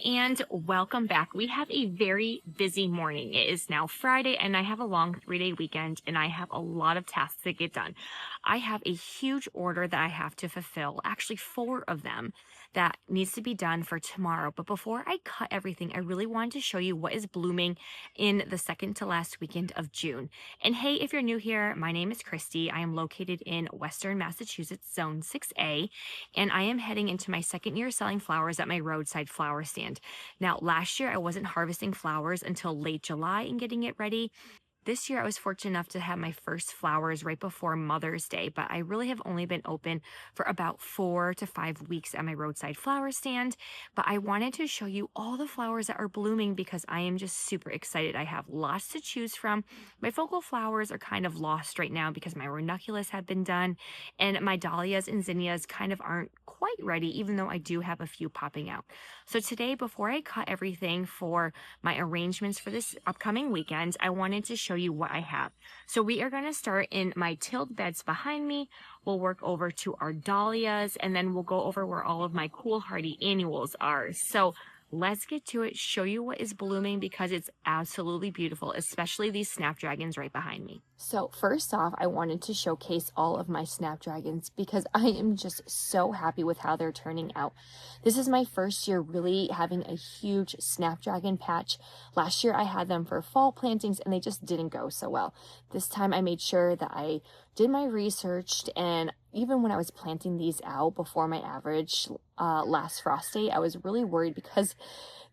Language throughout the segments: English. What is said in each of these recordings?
And welcome back. We have a very busy morning. It is now Friday and I have a long 3-day weekend and I have a lot of tasks to get done. I have a huge order that I have to fulfill, actually 4 of them, that needs to be done for tomorrow. But before I cut everything, I really wanted to show you what is blooming in the second to last weekend of June. And hey, if you're new here, my name is Christy. I am located in Western Massachusetts, Zone 6A, and I am heading into my second year selling flowers at my Roadside flower stand. Now, last year I wasn't harvesting flowers until late July and getting it ready. This year I was fortunate enough to have my first flowers right before Mother's Day, but I really have only been open for about 4 to 5 weeks at my Roadside flower stand. But I wanted to show you all the flowers that are blooming because I am just super excited. I have lots to choose from. My focal flowers are kind of lost right now because my ranunculus have been done, and my dahlias and zinnias kind of aren't quite ready, even though I do have a few popping out. So today, before I cut everything for my arrangements for this upcoming weekend, I wanted to show you what I have. So we are going to start in my tilled beds behind me. We'll work over to our dahlias, and then we'll go over where all of my cool hardy annuals are. So let's get to it, show you what is blooming because it's absolutely beautiful, especially these snapdragons right behind me. So first off, I wanted to showcase all of my snapdragons because I am just so happy with how they're turning out. This is my first year really having a huge snapdragon patch. Last year I had them for fall plantings and they just didn't go so well. This time I made sure that I did my research, and even when I was planting these out before my average last frost date, I was really worried because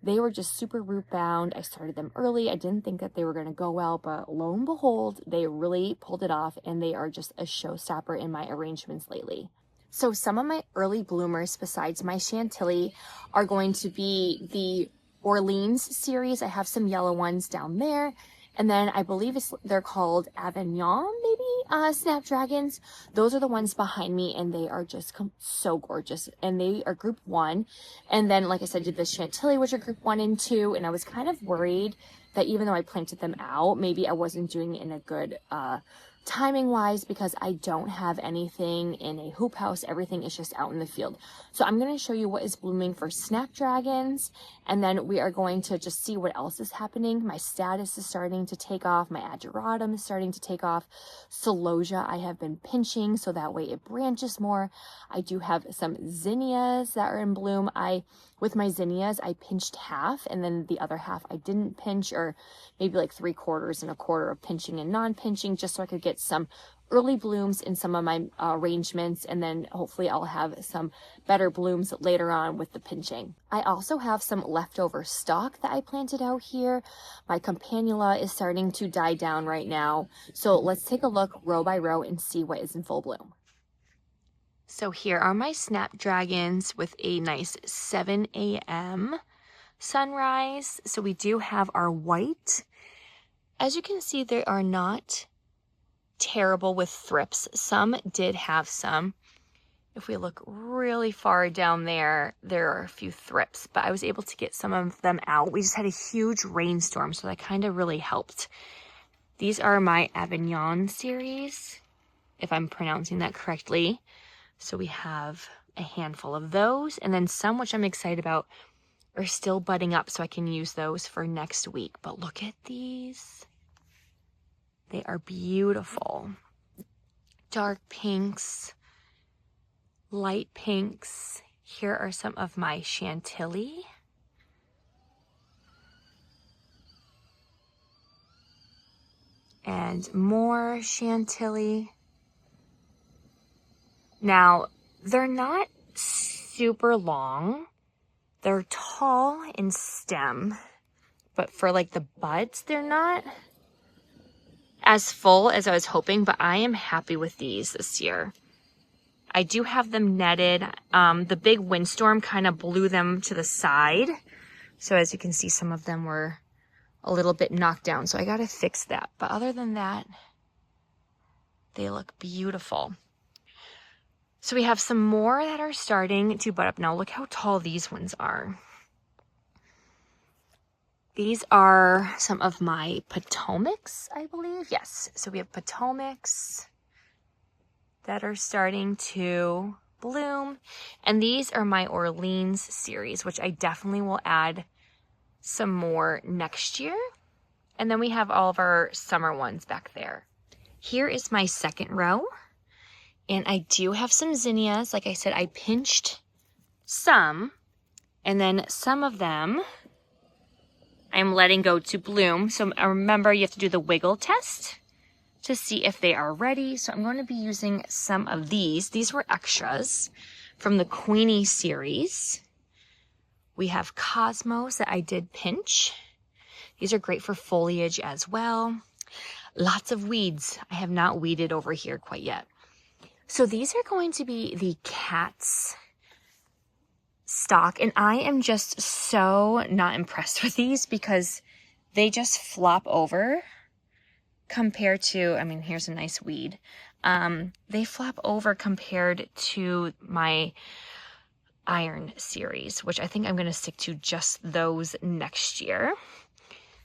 they were just super root bound. I started them early. I didn't think that they were going to go well, but lo and behold, they really pulled it off, and they are just a showstopper in my arrangements lately. So some of my early bloomers besides my Chantilly are going to be the Orleans series. I have some yellow ones down there. And then I believe they're called Avignon, maybe, snapdragons. Those are the ones behind me, and they are just so gorgeous. And they are group 1. And then, like I said, did the Chantilly, which are group 1 and 2. And I was kind of worried that even though I planted them out, maybe I wasn't doing it in a good timing wise because I don't have anything in a hoop house. Everything is just out in the field. So I'm going to show you what is blooming for snapdragons, and then we are going to just see what else is happening. My status is starting to take off. My ageratum is starting to take off. Celosia I have been pinching so that way it branches more. I do have some zinnias that are in bloom. With my zinnias, I pinched half, and then the other half I didn't pinch, or maybe like 3/4 and 1/4 of pinching and non-pinching, just so I could get some early blooms in some of my arrangements, and then hopefully I'll have some better blooms later on with the pinching. I also have some leftover stock that I planted out here. My campanula is starting to die down right now. So let's take a look row by row and see what is in full bloom. So here are my snapdragons with a nice 7 a.m. sunrise. So we do have our white. As you can see, they are not terrible with thrips. Some did have some. If we look really far down there, there are a few thrips, but I was able to get some of them out. We just had a huge rainstorm, so that kind of really helped. These are my Avignon series, if I'm pronouncing that correctly. So we have a handful of those, and then some, which I'm excited about, are still budding up, so I can use those for next week. But look at these. They are beautiful. Dark pinks, light pinks. Here are some of my Chantilly. And more Chantilly. Now, they're not super long. They're tall in stem, but for like the buds, they're not as full as I was hoping, but I am happy with these this year. I do have them netted. The big windstorm kind of blew them to the side. So as you can see, some of them were a little bit knocked down. So I got to fix that. But other than that, they look beautiful. So we have some more that are starting to bud up now. Look how tall these ones are. These are some of my Potomacs, I believe. Yes. So we have Potomacs that are starting to bloom. And these are my Orleans series, which I definitely will add some more next year. And then we have all of our summer ones back there. Here is my second row. And I do have some zinnias. Like I said, I pinched some, and then some of them I'm letting go to bloom. So remember, you have to do the wiggle test to see if they are ready. So I'm going to be using some of these. These were extras from the Queenie series. We have Cosmos that I did pinch. These are great for foliage as well. Lots of weeds. I have not weeded over here quite yet. So these are going to be the Cats stock, and I am just so not impressed with these because they just flop over compared to, I mean, here's a nice weed. They flop over compared to my Iron series, which I think I'm going to stick to just those next year.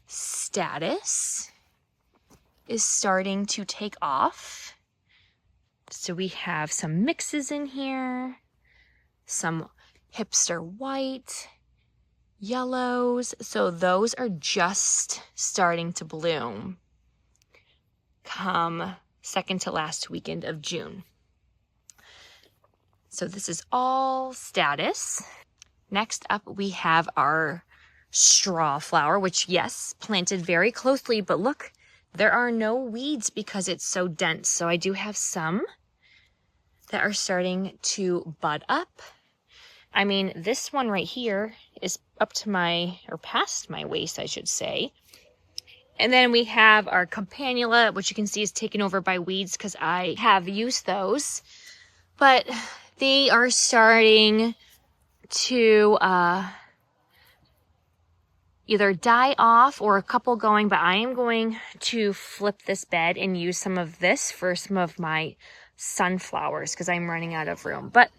Status is starting to take off. So we have some mixes in here, some hipster white, yellows. So those are just starting to bloom come second to last weekend of June. So this is all Status. Next up, we have our straw flower, which yes, planted very closely, but look, there are no weeds because it's so dense. So I do have some that are starting to bud up. I mean, this one right here is up to my, or past my waist, I should say. And then we have our campanula, which you can see is taken over by weeds because I have used those. But they are starting to either die off or a couple going, but I am going to flip this bed and use some of this for some of my sunflowers because I'm running out of room. But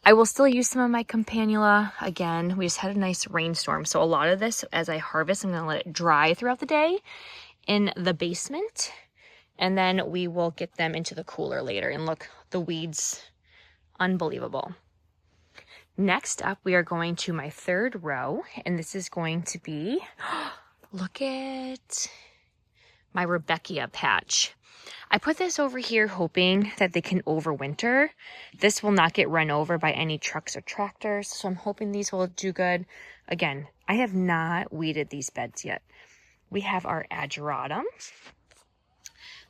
I will still use some of my campanula. Again, we just had a nice rainstorm. So a lot of this, as I harvest, I'm going to let it dry throughout the day in the basement. And then we will get them into the cooler later. And look, the weeds, unbelievable. Next up, we are going to my third row. And this is going to be, look at my Rebecca patch. I put this over here hoping that they can overwinter. This will not get run over by any trucks or tractors, so I'm hoping these will do good. Again, I have not weeded these beds yet. We have our ageratum,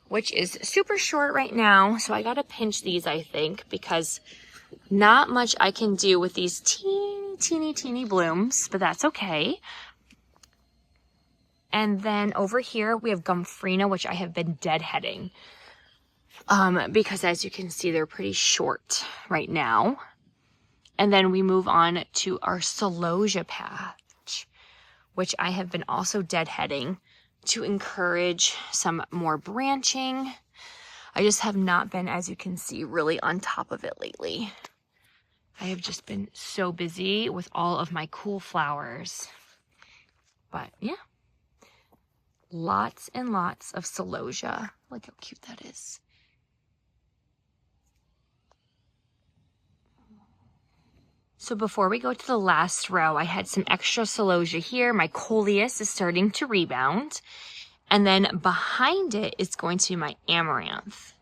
which is super short right now, so I gotta pinch these, I think, because not much I can do with these teeny blooms, but that's okay. And then over here, we have Gomphrena, which I have been deadheading. Because as you can see, they're pretty short right now. And then we move on to our Celosia patch, which I have been also deadheading to encourage some more branching. I just have not been, as you can see, really on top of it lately. I have just been so busy with all of my cool flowers. But yeah. Lots and lots of Celosia. Look how cute that is. So before we go to the last row, I had some extra Celosia here. My Coleus is starting to rebound. And then behind it is going to be my Amaranth,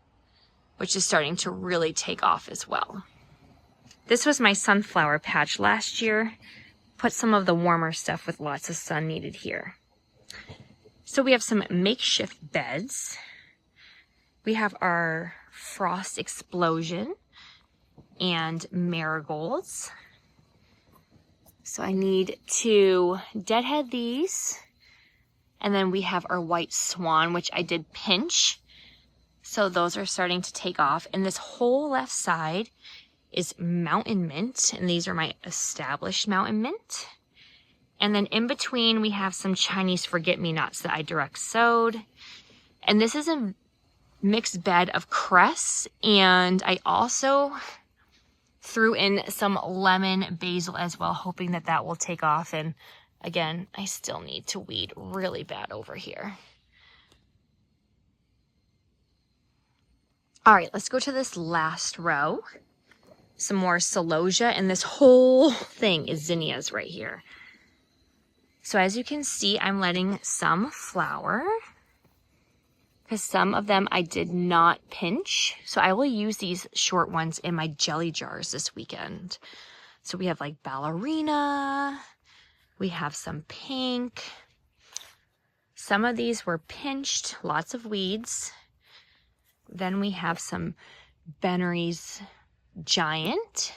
which is starting to really take off as well. This was my sunflower patch last year. Put some of the warmer stuff with lots of sun needed here. So we have some makeshift beds. We have our Frost Explosion and marigolds. So I need to deadhead these. And then we have our White Swan, which I did pinch. So those are starting to take off. And this whole left side is Mountain Mint. And these are my established Mountain Mint. And then in between, we have some Chinese forget-me-nots that I direct sowed. And this is a mixed bed of cress. And I also threw in some lemon basil as well, hoping that that will take off. And again, I still need to weed really bad over here. All right, let's go to this last row. Some more celosia, and this whole thing is zinnias right here. So as you can see, I'm letting some flower because some of them I did not pinch. So I will use these short ones in my jelly jars this weekend. So we have like ballerina, we have some pink. Some of these were pinched, lots of weeds. Then we have some Bennery's Giant,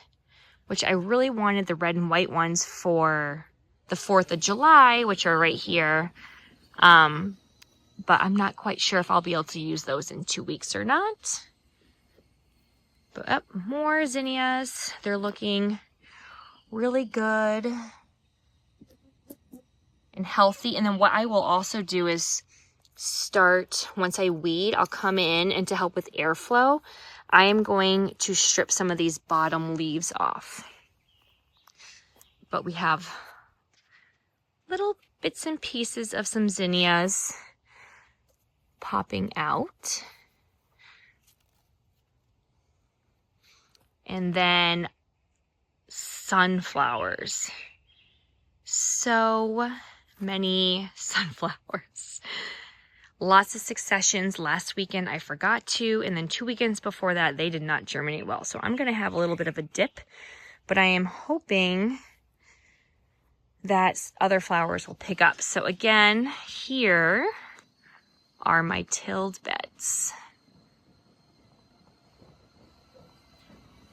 which I really wanted the red and white ones for the 4th of July, which are right here. But I'm not quite sure if I'll be able to use those in 2 weeks or not. But more zinnias. They're looking really good and healthy. And then what I will also do is start, once I weed, I'll come in, and to help with airflow, I am going to strip some of these bottom leaves off. But we have little bits and pieces of some zinnias popping out. And then sunflowers. So many sunflowers. Lots of successions. Last weekend I forgot to, and then 2 weekends before that they did not germinate well. So I'm going to have a little bit of a dip, but I am hoping that other flowers will pick up. So again, here are my tilled beds.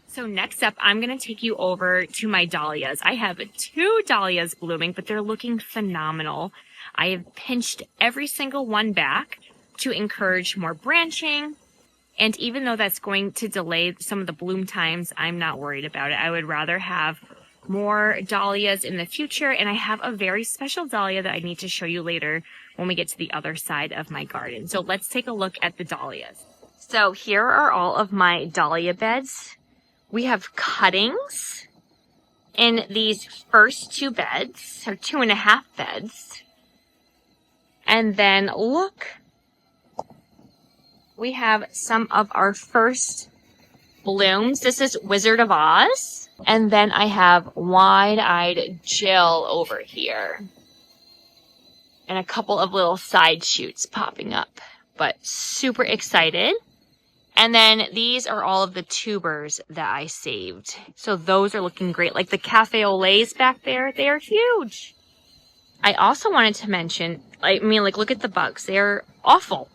So next up, I'm going to take you over to my dahlias. I have 2 dahlias blooming, but they're looking phenomenal. I have pinched every single one back to encourage more branching. And even though that's going to delay some of the bloom times, I'm not worried about it. I would rather have more dahlias in the future. And I have a very special dahlia that I need to show you later when we get to the other side of my garden. So let's take a look at the dahlias. So here are all of my dahlia beds. We have cuttings in these first 2 beds, or 2.5 beds. And then look, we have some of our first blooms. This is Wizard of Oz. And then I have Wide-Eyed Jill over here. And a couple of little side shoots popping up. But super excited. And then these are all of the tubers that I saved. So those are looking great. Like the cafe au laits back there, they are huge. I also wanted to mention, look at the bugs. They're awful.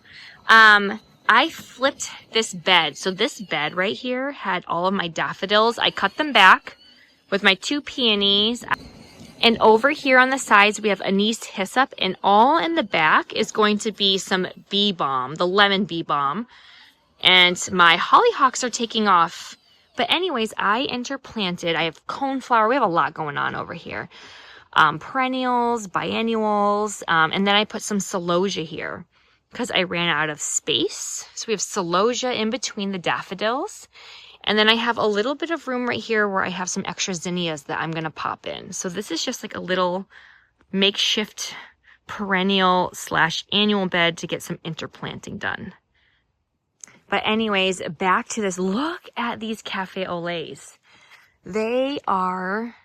I flipped this bed. So this bed right here had all of my daffodils. I cut them back with my 2 peonies. And over here on the sides, we have anise hyssop. And all in the back is going to be some bee balm, the lemon bee balm. And my hollyhocks are taking off. But anyways, I interplanted. I have coneflower. We have a lot going on over here. Perennials, biennials. And then I put some celosia here because I ran out of space. So we have celosia in between the daffodils. And then I have a little bit of room right here where I have some extra zinnias that I'm going to pop in. So this is just like a little makeshift perennial / annual bed to get some interplanting done. But anyways, back to this. Look at these cafe au laits. They are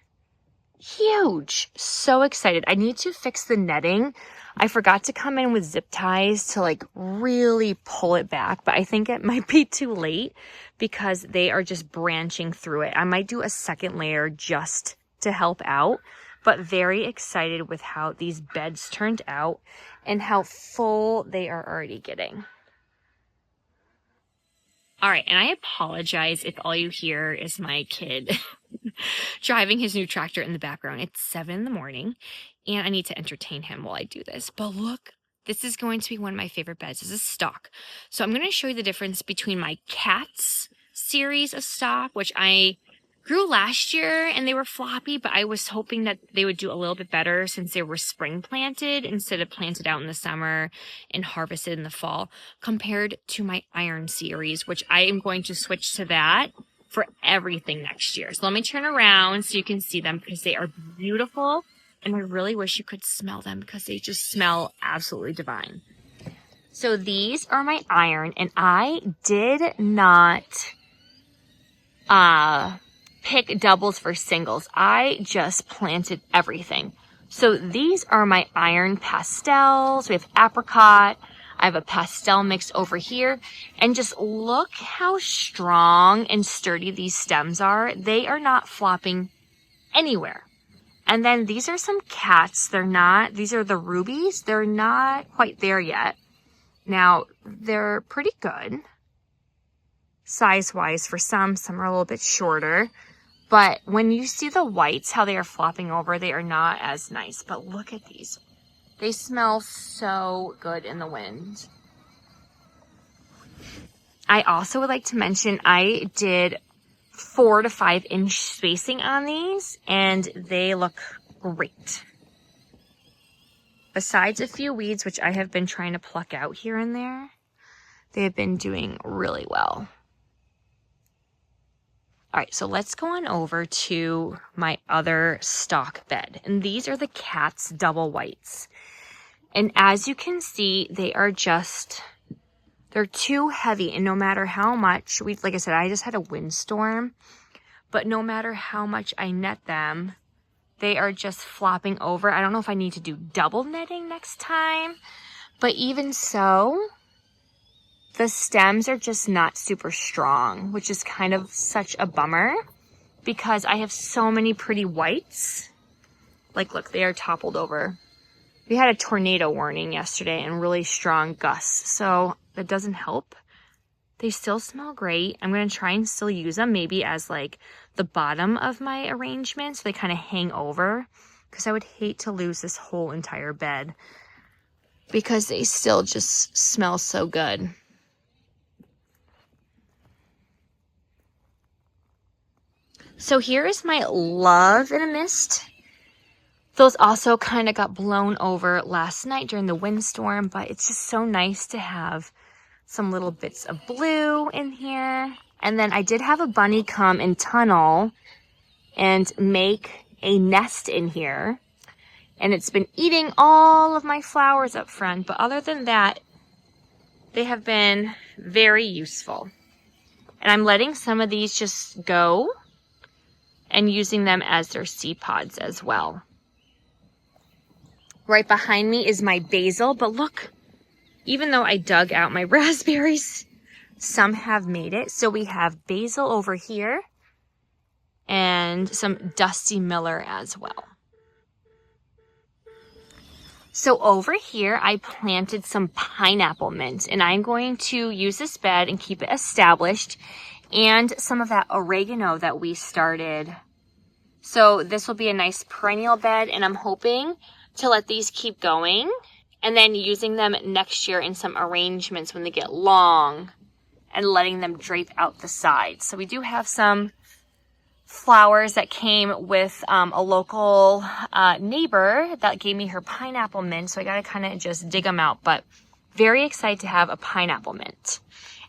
huge. So excited. I need to fix the netting. I forgot to come in with zip ties to like really pull it back, but I think it might be too late because they are just branching through it. I might do a second layer just to help out, but very excited with how these beds turned out and how full they are already getting. All right, and I apologize if all you hear is my kid driving his new tractor in the background. It's 7 in the morning, and I need to entertain him while I do this. But look, this is going to be one of my favorite beds. This is stock. So I'm going to show you the difference between my cats series of stock, which I grew last year, and they were floppy, but I was hoping that they would do a little bit better since they were spring planted instead of planted out in the summer and harvested in the fall, compared to my iron series, which I am going to switch to that for everything next year. So let me turn around so you can see them because they are beautiful, and I really wish you could smell them because they just smell absolutely divine. So these are my iron, and I did not pick doubles for singles. I just planted everything. So these are my iron pastels. We have apricot. I have a pastel mix over here. And just look how strong and sturdy these stems are. They are not flopping anywhere. And then these are some cats. These are the rubies. They're not quite there yet. Now, they're pretty good size-wise for some. Some are a little bit shorter. But when you see the whites, how they are flopping over, they are not as nice. But look at these. They smell so good in the wind. I also would like to mention I did 4 to 5 inch spacing on these, and they look great. Besides a few weeds, which I have been trying to pluck out here and there, they have been doing really well. All right, so let's go on over to my other stock bed. And these are the Cat's double whites. And as you can see, they're too heavy. And no matter how much, like I said, I just had a windstorm. But no matter how much I net them, they are just flopping over. I don't know if I need to do double netting next time. But even so, the stems are just not super strong, which is kind of such a bummer because I have so many pretty whites. Like, look, they are toppled over. We had a tornado warning yesterday and really strong gusts, so that doesn't help. They still smell great. I'm going to try and still use them maybe as like the bottom of my arrangement so they kind of hang over, because I would hate to lose this whole entire bed because they still just smell so good. So here is my Love in a Mist. Those also kind of got blown over last night during the windstorm, but it's just so nice to have some little bits of blue in here. And then I did have a bunny come and tunnel and make a nest in here. And it's been eating all of my flowers up front, but other than that, they have been very useful. And I'm letting some of these just go and using them as their seed pods as well. Right behind me is my basil, but look, even though I dug out my raspberries, some have made it. So we have basil over here and some Dusty Miller as well. So over here, I planted some pineapple mint, and I'm going to use this bed and keep it established, and some of that oregano that we started. So this will be a nice perennial bed, and I'm hoping to let these keep going and then using them next year in some arrangements when they get long and letting them drape out the sides. So we do have some flowers that came with a local neighbor that gave me her pineapple mint. So I got to kind of just dig them out, but very excited to have a pineapple mint.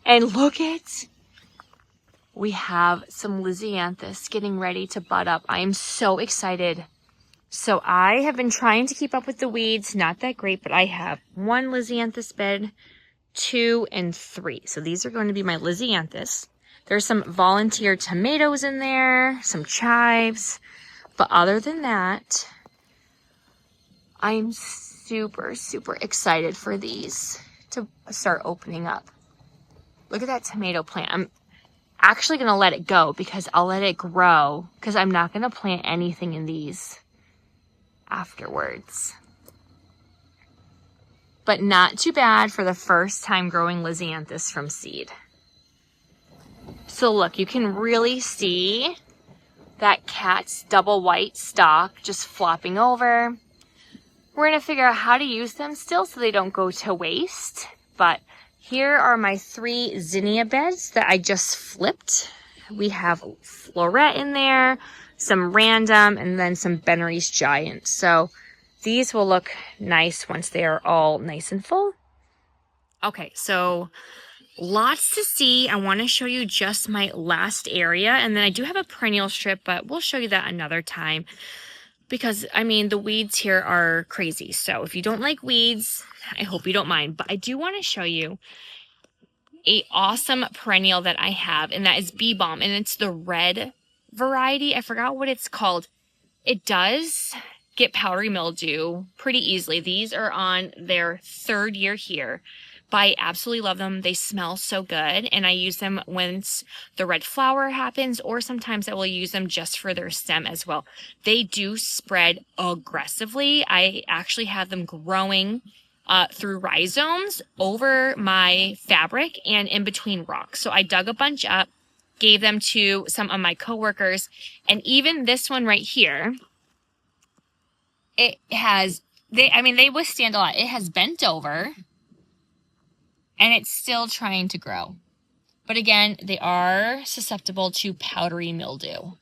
And look at, we have some Lisianthus getting ready to bud up. I am so excited. So I have been trying to keep up with the weeds. Not that great, but I have 1 Lisianthus bed, 2 and 3. So these are going to be my Lisianthus. There's some volunteer tomatoes in there, some chives. But other than that, I'm super, super excited for these to start opening up. Look at that tomato plant. I'm actually going to let it go because I'll let it grow because I'm not going to plant anything in these afterwards. But not too bad for the first time growing Lisianthus from seed. So look, you can really see that Cat's double white stalk just flopping over. We're going to figure out how to use them still so they don't go to waste. But here are my 3 zinnia beds that I just flipped. We have floret in there, some random, and then some Bennery's Giant. So these will look nice once they are all nice and full. Okay, so lots to see. I want to show you just my last area, and then I do have a perennial strip, but we'll show you that another time. because I mean, the weeds here are crazy. So if you don't like weeds, I hope you don't mind. But I do want to show you a awesome perennial that I have, and that is bee balm, and it's the red variety. I forgot what it's called. It does get powdery mildew pretty easily. These are on their 3rd year here, but I absolutely love them. They smell so good, and I use them once the red flower happens, or sometimes I will use them just for their stem as well. They do spread aggressively. I actually have them growing through rhizomes over my fabric and in between rocks. So I dug a bunch up, gave them to some of my coworkers, and even this one right here, it has, they withstand a lot. It has bent over, and it's still trying to grow. But again, they are susceptible to powdery mildew.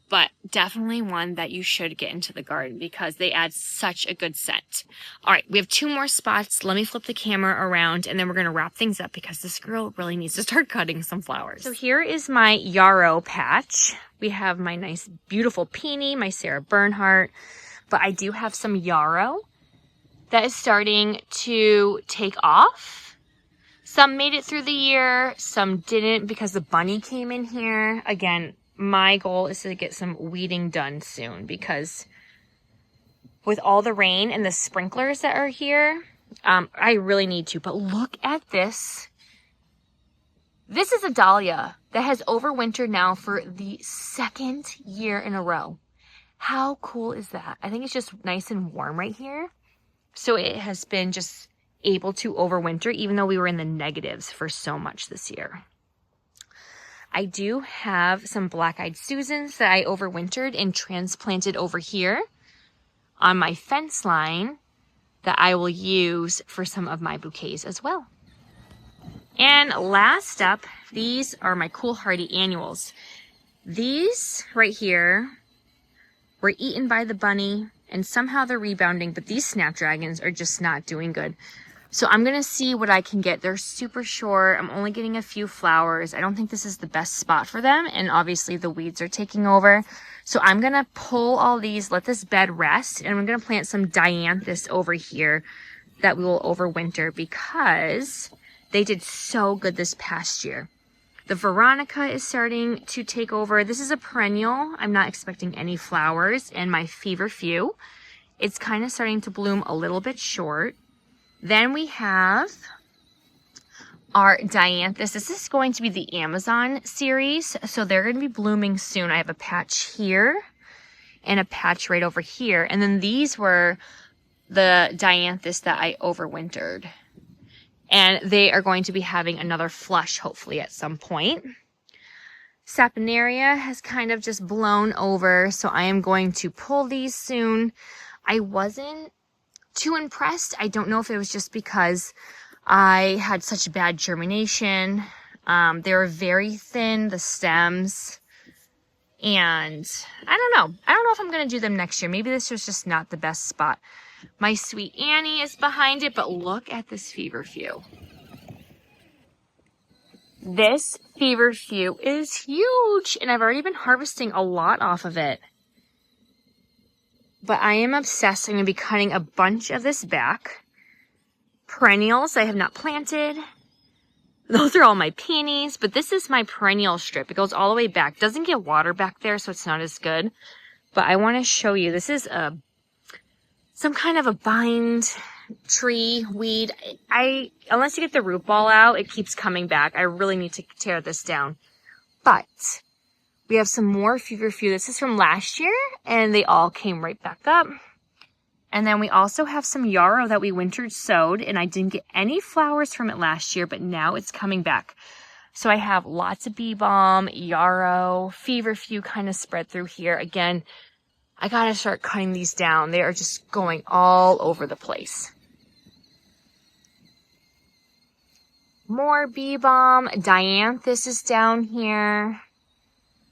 But definitely one that you should get into the garden because they add such a good scent. All right, we have 2 more spots. Let me flip the camera around, and then we're going to wrap things up because this girl really needs to start cutting some flowers. So here is my yarrow patch. We have my nice, beautiful peony, my Sarah Bernhardt, but I do have some yarrow that is starting to take off. Some made it through the year, some didn't because the bunny came in here. Again, my goal is to get some weeding done soon because with all the rain and the sprinklers that are here, I really need to. But look at this. This is a dahlia that has overwintered now for the 2nd year in a row. How cool is that? I think it's just nice and warm right here. So it has been just able to overwinter even though we were in the negatives for so much this year. I do have some black-eyed Susans that I overwintered and transplanted over here on my fence line that I will use for some of my bouquets as well. And last up, these are my cool hardy annuals. These right here were eaten by the bunny and somehow they're rebounding, but these snapdragons are just not doing good. So I'm going to see what I can get. They're super short. I'm only getting a few flowers. I don't think this is the best spot for them. And obviously the weeds are taking over. So I'm going to pull all these, let this bed rest. And I'm going to plant some dianthus over here that we will overwinter because they did so good this past year. The Veronica is starting to take over. This is a perennial. I'm not expecting any flowers. And my feverfew, it's kind of starting to bloom a little bit short. Then we have our dianthus. This is going to be the Amazon series, so they're going to be blooming soon. I have a patch here and a patch right over here. And then these were the dianthus that I overwintered. And they are going to be having another flush, hopefully, at some point. Saponaria has kind of just blown over, so I am going to pull these soon. I wasn't too impressed. I don't know if it was just because I had such bad germination. They were very thin, the stems, and I don't know. I don't know if I'm going to do them next year. Maybe this was just not the best spot. My sweet Annie is behind it, but look at this feverfew. This feverfew is huge, and I've already been harvesting a lot off of it. But I am obsessed. I'm going to be cutting a bunch of this back. Perennials I have not planted. Those are all my peonies, but this is my perennial strip. It goes all the way back. Doesn't get water back there, so it's not as good. But I want to show you. This is some kind of a bind tree weed. Unless you get the root ball out, it keeps coming back. I really need to tear this down. But we have some more feverfew. This is from last year, and they all came right back up. And then we also have some yarrow that we wintered sowed, and I didn't get any flowers from it last year, but now it's coming back. So I have lots of bee balm, yarrow, feverfew kind of spread through here. Again, I gotta start cutting these down. They are just going all over the place. More bee balm. Dianthus is down here.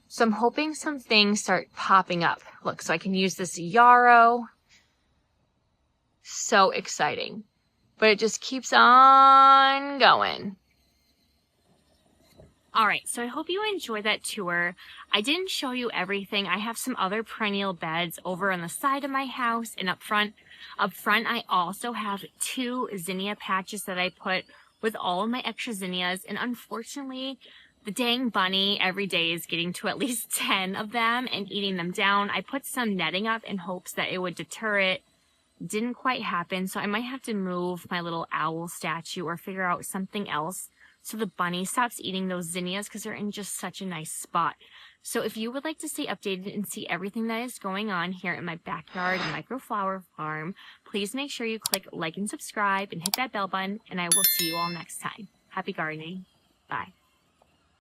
So I'm hoping some things start popping up. Look, so I can use this yarrow. So exciting. But it just keeps on going. All right, so I hope you enjoyed that tour. I didn't show you everything. I have some other perennial beds over on the side of my house and up front. Up front, I also have 2 zinnia patches that I put with all of my extra zinnias. And unfortunately, the dang bunny every day is getting to at least 10 of them and eating them down. I put some netting up in hopes that it would deter it. Didn't quite happen, so I might have to move my little owl statue or figure out something else so the bunny stops eating those zinnias because they're in just such a nice spot. So if you would like to stay updated and see everything that is going on here in my backyard microflower farm, please make sure you click like and subscribe and hit that bell button, and I will see you all next time. Happy gardening. Bye.